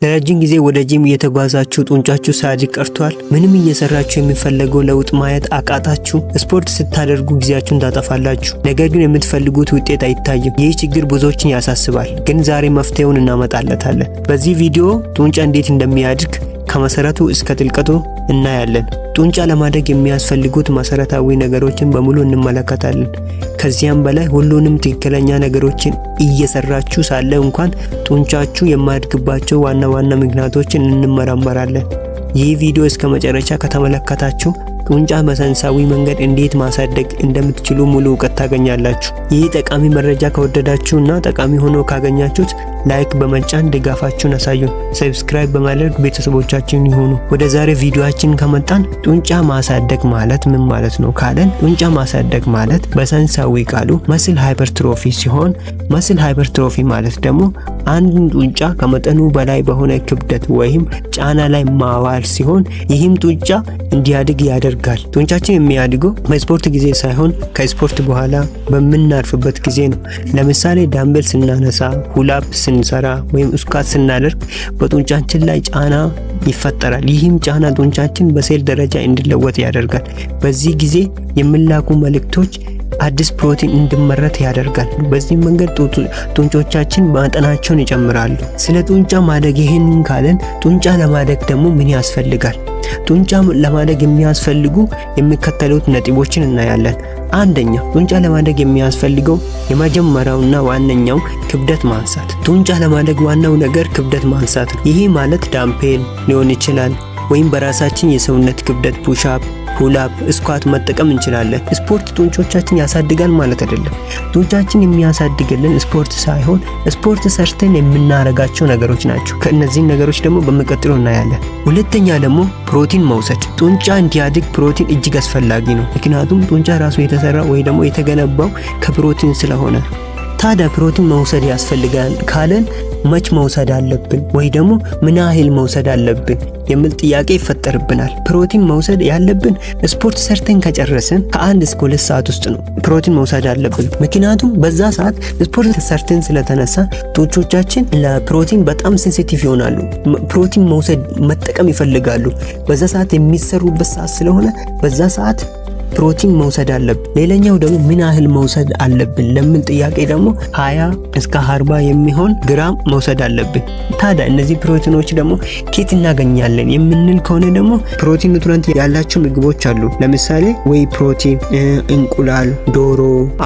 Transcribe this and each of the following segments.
ለረጅም ጊዜ ወደ ጂም እየተጓዛችሁ ጡንቻችሁ ሳያድግ ቀርቷል? ምንም እየሰራችሁ የሚፈለገው ለውጥ ማየት አቃታችሁ? ስፖርት ስታደርጉ ጊዜያችሁን ታጠፋላችሁ፣ ነገር ግን የምትፈልጉት ውጤት አይታይም። ይህ ችግር ብዙዎችን ያሳስባል፣ ግን ዛሬ መፍትሄውን እናመጣለታለን። በዚህ ቪዲዮ ጡንቻ እንዴት እንደሚያድግ ከመሰረቱ እስከ ጥልቀቱ እናያለን። ጡንቻ ለማደግ የሚያስፈልጉት መሰረታዊ ነገሮችን በሙሉ እንመለከታለን። ከዚያም በላይ ሁሉንም ትክክለኛ ነገሮችን እየሰራችሁ ሳለ እንኳን ጡንቻችሁ የማያድግባቸው ዋና ዋና ምክንያቶችን እንመራመራለን። ይህ ቪዲዮ እስከ መጨረሻ ከተመለከታችሁ ጡንቻ በሳይንሳዊ መንገድ እንዴት ማሳደግ እንደምትችሉ ሙሉ እውቀት ታገኛላችሁ። ይህ ጠቃሚ መረጃ ከወደዳችሁና ጠቃሚ ሆኖ ካገኛችሁት ላይክ በመጫን ድጋፋችሁን አሳዩን። ሰብስክራይብ በማድረግ ቤተሰቦቻችን ይሁኑ። ወደ ዛሬ ቪዲዮአችን ከመጣን ጡንቻ ማሳደግ ማለት ምን ማለት ነው ካለን፣ ጡንቻ ማሳደግ ማለት በሳይንሳዊ ቃሉ መስል ሃይፐርትሮፊ ሲሆን፣ መስል ሃይፐርትሮፊ ማለት ደግሞ አንድን ጡንቻ ከመጠኑ በላይ በሆነ ክብደት ወይም ጫና ላይ ማዋል ሲሆን፣ ይህም ጡንቻ እንዲያድግ ያደርጋል። ጡንቻችን የሚያድገው በስፖርት ጊዜ ሳይሆን ከስፖርት በኋላ በምናርፍበት ጊዜ ነው። ለምሳሌ ዳምቤል ስናነሳ፣ ሁላፕ ስንሰራ ወይም ስኳት ስናደርግ በጡንቻችን ላይ ጫና ይፈጠራል። ይህም ጫና ጡንቻችን በሴል ደረጃ እንዲለወጥ ያደርጋል። በዚህ ጊዜ የሚላኩ መልእክቶች አዲስ ፕሮቲን እንዲመረት ያደርጋል። በዚህ መንገድ ጡንቾቻችን መጠናቸውን ይጨምራሉ። ስለ ጡንቻ ማደግ ይሄንን ካለን፣ ጡንቻ ለማደግ ደግሞ ምን ያስፈልጋል? ጡንቻ ለማደግ የሚያስፈልጉ የሚከተሉት ነጥቦችን እናያለን። አንደኛ፣ ጡንቻ ለማደግ የሚያስፈልገው የመጀመሪያውና ዋነኛው ክብደት ማንሳት። ጡንቻ ለማደግ ዋናው ነገር ክብደት ማንሳት ነው። ይህ ማለት ዳምፔል ሊሆን ይችላል ወይም በራሳችን የሰውነት ክብደት ፑሽአፕ፣ ፑልአፕ፣ ስኳት መጠቀም እንችላለን። ስፖርት ጡንቾቻችን ያሳድጋል ማለት አይደለም። ጡንቻችን የሚያሳድግልን ስፖርት ሳይሆን ስፖርት ሰርተን የምናረጋቸው ነገሮች ናቸው። ከእነዚህ ነገሮች ደግሞ በሚቀጥለው እናያለን። ሁለተኛ ደግሞ ፕሮቲን መውሰድ። ጡንቻ እንዲያድግ ፕሮቲን እጅግ አስፈላጊ ነው። ምክንያቱም ጡንቻ ራሱ የተሰራ ወይ ደግሞ የተገነባው ከፕሮቲን ስለሆነ። ታዲያ ፕሮቲን መውሰድ ያስፈልጋል ካለን መች መውሰድ አለብን ወይ ደግሞ ምን ያህል መውሰድ አለብን የሚል ጥያቄ ይፈጠርብናል። ፕሮቲን መውሰድ ያለብን ስፖርት ሰርተን ከጨረስን ከ1 እስከ 2 ሰዓት ውስጥ ነው ፕሮቲን መውሰድ አለብን። ምክንያቱም በዛ ሰዓት ስፖርት ሰርተን ስለተነሳ ጡንቾቻችን ለፕሮቲን በጣም ሴንሲቲቭ ይሆናሉ። ፕሮቲን መውሰድ መጠቀም ይፈልጋሉ። በዛ ሰዓት የሚሰሩበት ሰዓት ስለሆነ በዛ ሰዓት ፕሮቲን መውሰድ አለብን። ሌላኛው ደግሞ ምን ያህል መውሰድ አለብን ለምን ጥያቄ ደግሞ 20 እስከ 40 የሚሆን ግራም መውሰድ አለብን። ታዲያ እነዚህ ፕሮቲኖች ደግሞ ከየት እናገኛለን የምንል ከሆነ ደግሞ ፕሮቲን ኑትሪንት ያላቸው ምግቦች አሉ። ለምሳሌ ወይ ፕሮቲን፣ እንቁላል፣ ዶሮ፣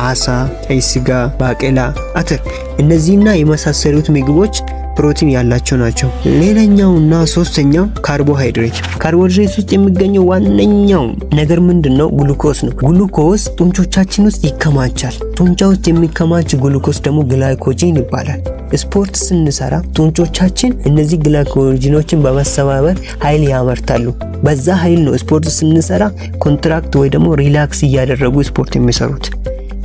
አሳ፣ ቀይ ስጋ፣ ባቄላ፣ አተር እነዚህና የመሳሰሉት ምግቦች ፕሮቲን ያላቸው ናቸው። ሌላኛውና ሶስተኛው ካርቦሃይድሬት። ካርቦሃይድሬት ውስጥ የሚገኘው ዋነኛው ነገር ምንድነው? ግሉኮስ ነው። ግሉኮስ ጡንቾቻችን ውስጥ ይከማቻል። ጡንቻ ውስጥ የሚከማች ግሉኮስ ደግሞ ግላይኮጂን ይባላል። ስፖርት ስንሰራ ጡንቾቻችን እነዚህ ግላይኮጂኖችን በመሰባበር ኃይል ያመርታሉ። በዛ ኃይል ነው ስፖርት ስንሰራ ኮንትራክት ወይ ደግሞ ሪላክስ እያደረጉ ስፖርት የሚሰሩት።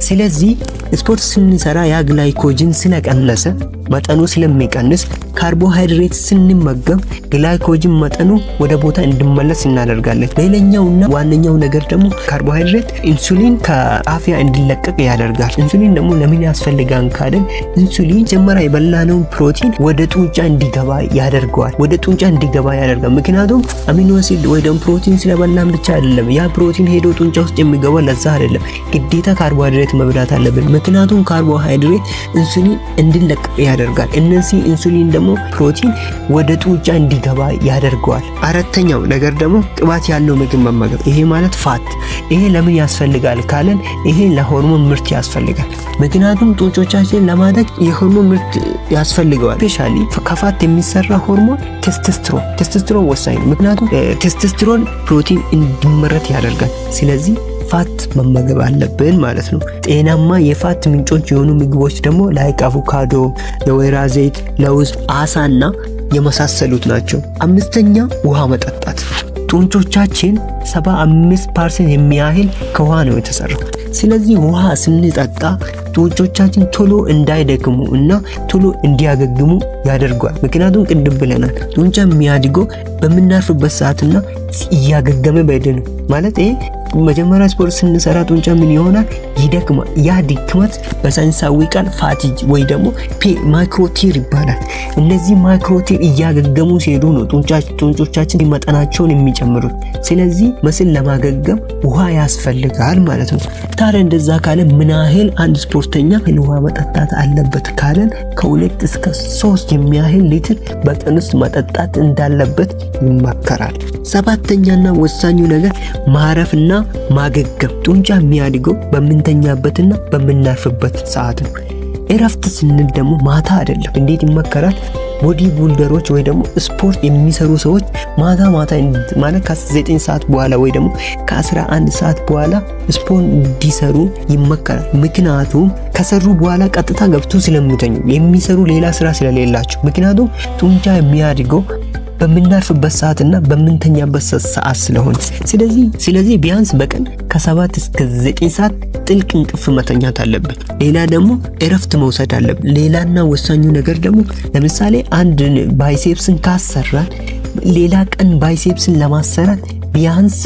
ስለዚህ ስፖርት ስንሰራ ያ ግላይኮጂን ስለቀነሰ መጠኑ ስለሚቀንስ ካርቦሃይድሬት ስንመገብ ግላይኮጂን መጠኑ ወደ ቦታ እንዲመለስ እናደርጋለን። ሌላኛውና ዋነኛው ነገር ደግሞ ካርቦሃይድሬት ኢንሱሊን ከአፍያ እንዲለቀቅ ያደርጋል። ኢንሱሊን ደግሞ ለምን ያስፈልጋል ካለን፣ ኢንሱሊን ጀመራ የበላነው ፕሮቲን ወደ ጡንቻ እንዲገባ ያደርገዋል። ወደ ጡንቻ እንዲገባ ያደርጋል። ምክንያቱም አሚኖ አሲድ ወይ ደግሞ ፕሮቲን ስለበላን ብቻ አይደለም ያ ፕሮቲን ሄዶ ጡንቻ ውስጥ የሚገባው ለዛ አይደለም። ግዴታ ካርቦሃይድሬት መብላት አለብን። ምክንያቱም ካርቦሃይድሬት ኢንሱሊን እንዲለቀቅ ያደርጋል። እነዚህ ኢንሱሊን ደግሞ ፕሮቲን ወደ ጡንቻ እንዲገባ ያደርገዋል። አራተኛው ነገር ደግሞ ቅባት ያለው ምግብ መመገብ። ይሄ ማለት ፋት። ይሄ ለምን ያስፈልጋል ካለን፣ ይሄ ለሆርሞን ምርት ያስፈልጋል። ምክንያቱም ጡንቾቻችን ለማደግ የሆርሞን ምርት ያስፈልገዋል። ስፔሻሊ ከፋት የሚሰራ ሆርሞን ቴስቶስትሮን ወሳኝ ነው። ምክንያቱም ቴስቶስትሮን ፕሮቲን እንዲመረት ያደርጋል። ስለዚህ ፋት መመገብ አለብን ማለት ነው። ጤናማ የፋት ምንጮች የሆኑ ምግቦች ደግሞ ላይክ አቮካዶ፣ የወይራ ዘይት፣ ለውዝ፣ አሳና የመሳሰሉት ናቸው። አምስተኛ ውሃ መጠጣት። ጡንቾቻችን 75% የሚያህል ከውሃ ነው የተሰራው። ስለዚህ ውሃ ስንጠጣ ጡንቾቻችን ቶሎ እንዳይደክሙ እና ቶሎ እንዲያገግሙ ያደርጋል። ምክንያቱም ቅድም ብለናል ጡንቻ የሚያድገው በምናርፍበት ሰዓትና እያገገመ በደን ማለት መጀመሪያ ስፖርት ስንሰራ ጡንቻ ምን ይሆናል? ይደክማል። ያ ድክመት በሳይንሳዊ ቃል ፋቲግ ወይ ደግሞ ማይክሮቲር ይባላል። እነዚህ ማይክሮቲር እያገገሙ ሲሄዱ ነው ጡንጮቻችን መጠናቸውን የሚጨምሩት። ስለዚህ መስል ለማገገም ውሃ ያስፈልጋል ማለት ነው። ታዲያ እንደዛ ካለ ምን ያህል አንድ ስፖርተኛ ውሃ መጠጣት አለበት ካለን ከ2 እስከ 3 የሚያህል ሊትር በቀን ውስጥ መጠጣት እንዳለበት ይመከራል። ሰባተኛና ወሳኙ ነገር ማረፍና ማገገም። ጡንቻ የሚያድገው በምንተኛበትና በምናርፍበት ሰዓት ነው። እረፍት ስንል ደግሞ ማታ አይደለም። እንዴት ይመከራል? ቦዲ ቢልደሮች ወይ ደግሞ ስፖርት የሚሰሩ ሰዎች ማታ ማለት ከ9 ሰዓት በኋላ ወይ ደግሞ ከ11 ሰዓት በኋላ ስፖርት እንዲሰሩ ይመከራል። ምክንያቱም ከሰሩ በኋላ ቀጥታ ገብቶ ስለሚተኙ የሚሰሩ ሌላ ስራ ስለሌላቸው። ምክንያቱም ጡንቻ የሚያድገው በምናርፍበት ሰዓትና በምንተኛበት ሰዓት ስለሆነ ስለዚህ ቢያንስ በቀን ከ7 እስከ 9 ሰዓት ጥልቅ እንቅልፍ መተኛት አለብን። ሌላ ደግሞ እረፍት መውሰድ አለብን። ሌላና ወሳኙ ነገር ደግሞ ለምሳሌ አንድ ባይሴፕስን ካሰራን ሌላ ቀን ባይሴፕስን ለማሰራት ቢያንስ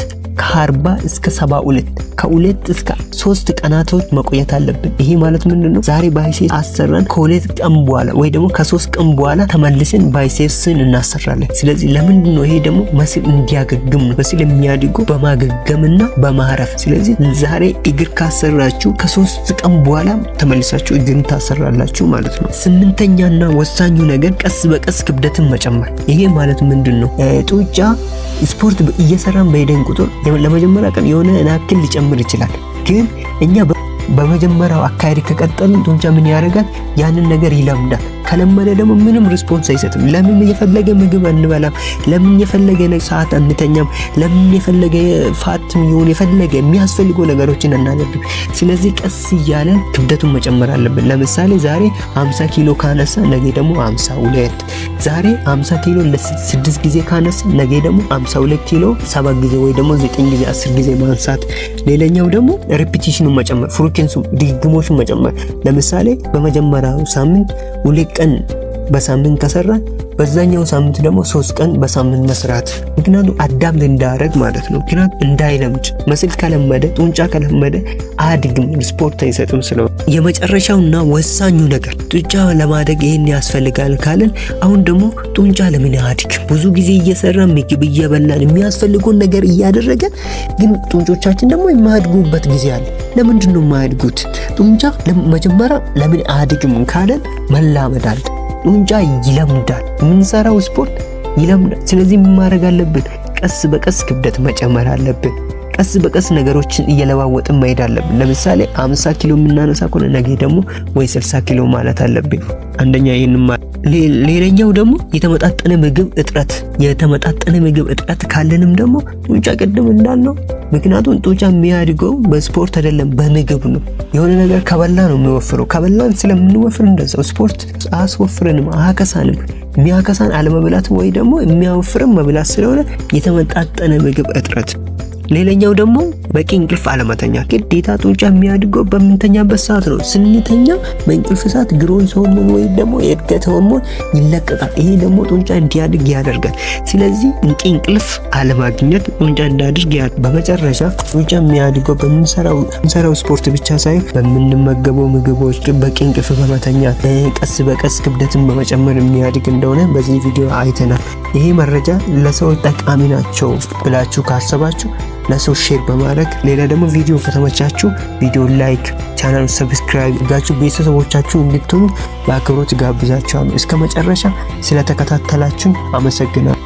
ከ40 እስከ 72 ከ2 እስከ 3 ቀናቶች መቆየት አለብን። ይሄ ማለት ምንድነው? ዛሬ ባይሴፕስ አሰራን ከ2 ቀን በኋላ ወይ ደግሞ ከ3 ቀን በኋላ ተመልሰን ባይሴፕስን እናሰራለን። ስለዚህ ለምንድነው? ይሄ ደግሞ መስል እንዲያገግም ነው። መስል የሚያድገው በማገገምና በማረፍ። ስለዚህ ዛሬ እግር ካሰራችሁ ከ3 ቀን በኋላ ተመልሳችሁ እግርን ታሰራላችሁ ማለት ነው። 8ኛና ወሳኙ ነገር ቀስ በቀስ ክብደትን መጨመር። ይሄ ማለት ምንድነው? ጡንቻ ስፖርት እየሰራን በሄደን ቁጥር ለመጀመሪያ ቀን የሆነ ያክል ሊጨምር ይችላል። ግን እኛ በመጀመሪያው አካሄድ ከቀጠልን ጡንቻ ምን ያደርጋል? ያንን ነገር ይለምዳል። ከለመደ ደግሞ ምንም ሪስፖንስ አይሰጥም። ለምን የፈለገ ምግብ አንበላም? ለምን የፈለገ ሰዓት አንተኛም? ለምን የፈለገ ፋትም ይሁን የፈለገ የሚያስፈልገው ነገሮችን አናደርግም? ስለዚህ ቀስ እያለን ክብደቱን መጨመር አለብን። ለምሳሌ ዛሬ 50 ኪሎ ካነሳ ነገ ደግሞ 52፣ ዛሬ 50 ኪሎ ለ6 ጊዜ ካነሳ ነገ ደግሞ 52 ኪሎ 7 ጊዜ ወይ ደግሞ 9 ጊዜ 10 ጊዜ ማንሳት። ሌላኛው ደግሞ ሪፒቲሽኑን መጨመር፣ ፍሪኩዌንሱ ድግግሞሹን መጨመር። ለምሳሌ በመጀመሪያው ሳምንት 2 ቀን በሳምንት ከሰራን በዛኛው ሳምንት ደግሞ 3 ቀን በሳምንት መስራት። ምክንያቱም አዳምት እንዳያደርግ ማለት ነው። ምክንያቱም እንዳይለምድ መስል ከለመደ ጡንቻ ከለመደ አያድግም፣ ስፖርት አይሰጥም። ስለሆነ የመጨረሻውና ወሳኙ ነገር ጡንቻ ለማደግ ይሄን ያስፈልጋል ካለን አሁን ደግሞ ጡንቻ ለምን ያድግ? ብዙ ጊዜ እየሰራ ምግብ እየበላን የሚያስፈልገውን ነገር እያደረገን ግን ጡንጮቻችን ደግሞ የማያድጉበት ጊዜ አለ። ለምንድን ነው የማያድጉት? ጡንቻ መጀመሪያ ለምን አያድግም ካለን መላመድ አለ። ጡንቻ ይለምዳል። የምንሰራው ስፖርት ይለምዳል። ስለዚህ ምን ማድረግ አለብን? ቀስ በቀስ ክብደት መጨመር አለብን። ቀስ በቀስ ነገሮችን እየለዋወጥን መሄድ አለብን። ለምሳሌ 50 ኪሎ የምናነሳ ከሆነ ነገ ደግሞ ወይ 60 ኪሎ ማለት አለብን። አንደኛ ይሄንን ሌላኛው ደግሞ የተመጣጠነ ምግብ እጥረት ካለንም ደግሞ ጡንቻ ቅድም እንዳልነው ምክንያቱም ጡንቻ የሚያድገው በስፖርት አይደለም በምግብ ነው። የሆነ ነገር ከበላ ነው የሚወፍረው። ከበላን ስለምንወፍር እንደዛው ስፖርት አያስወፍረንም፣ አያከሳንም። የሚያከሳን አለመብላት ወይ ደግሞ የሚያወፍርም መብላት ስለሆነ የተመጣጠነ ምግብ እጥረት። ሌላኛው ደግሞ በቂ እንቅልፍ አለመተኛ። ግዴታ ጡንቻ የሚያድገው በምንተኛበት ሰዓት ነው። ስንተኛ በእንቅልፍ ሰዓት ግሮዝ ሆርሞን ወይ ደግሞ የእድገት ሆርሞን ይለቀቃል። ይሄ ደግሞ ጡንቻ እንዲያድግ ያደርጋል። ስለዚህ እንቅልፍ አለማግኘት ጡንቻ እንዳያድግ በመጨረሻ ጡንቻ የሚያድገው በምንሰራው ስፖርት ብቻ ሳይሆን በምንመገበው ምግቦች፣ በቂ እንቅልፍ በመተኛት ቀስ በቀስ ክብደትን በመጨመር የሚያድግ እንደሆነ በዚህ ቪዲዮ አይተናል። ይሄ መረጃ ለሰዎች ጠቃሚ ናቸው ብላችሁ ካሰባችሁ ለሰው ሼር በማድረግ ሌላ ደግሞ ቪዲዮ ከተመቻችሁ ቪዲዮ ላይክ፣ ቻናል ሰብስክራይብ ጋችሁ ቤተሰቦቻችሁ እንድትሆኑ በአክብሮት ጋብዛችኋለሁ። እስከ መጨረሻ ስለተከታተላችሁ አመሰግናለሁ።